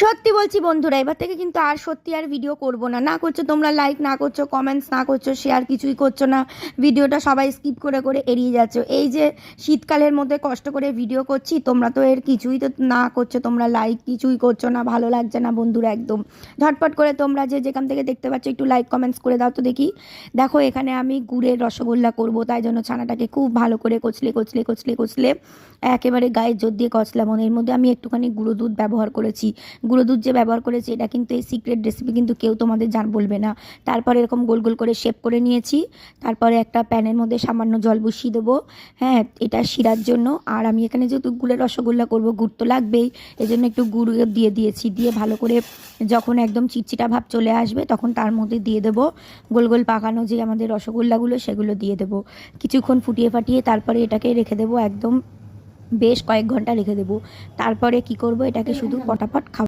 সত্যি বলছি বন্ধুরা, এবার থেকে কিন্তু আর সত্যি আর ভিডিও করব না। না করছো তোমরা লাইক, না করছো কমেন্টস, না করছো শেয়ার, কিছুই করছো না। ভিডিওটা সবাই স্কিপ করে করে এড়িয়ে যাচ্ছ। এই যে শীতকালের মধ্যে কষ্ট করে ভিডিও করছি, তোমরা তো এর কিছুই তো না করছো, তোমরা লাইক কিছুই করছো না, ভালো লাগছে না বন্ধুরা একদম। ঝটপট করে তোমরা যে যেখান থেকে দেখতে পাচ্ছ একটু লাইক কমেন্টস করে দাও তো দেখি। দেখো এখানে আমি গুড়ের রসগোল্লা করব, তাই জন্য ছানাটাকে খুব ভালো করে কচলে কচলে কচলে কচলে একেবারে গায়ের জোর দিয়ে কচলাম। এর মধ্যে আমি একটুখানি গুঁড়ো দুধ ব্যবহার করেছি। গুঁড়ো দুধ যে ব্যবহার করেছি এটা কিন্তু এই সিক্রেট রেসিপি, কিন্তু কেউ তোমাদের বলবে না। তারপরে এরকম গোল গোল করে শেপ করে নিয়েছি। তারপরে একটা প্যানের মধ্যে সামান্য জল বসিয়ে দেবো, হ্যাঁ, এটা শিরার জন্য। আর আমি এখানে যেহেতু গুড়ের রসগোল্লা করব, গুড় তো লাগবেই, এই জন্য একটু গুড় দিয়ে দিয়েছি। দিয়ে ভালো করে যখন একদম চিটচিটা ভাব চলে আসবে তখন তার মধ্যে দিয়ে দেবো গোল গোল পাকানো যে আমাদের রসগোল্লাগুলো, সেগুলো দিয়ে দেবো। কিছুক্ষণ ফুটিয়ে ফাটিয়ে তারপরে এটাকে রেখে দেবো একদম বেশ কয়েক ঘন্টা রেখে দেবো। তারপরে কি করব, এটাকে শুধু পটাপট খাওয়া।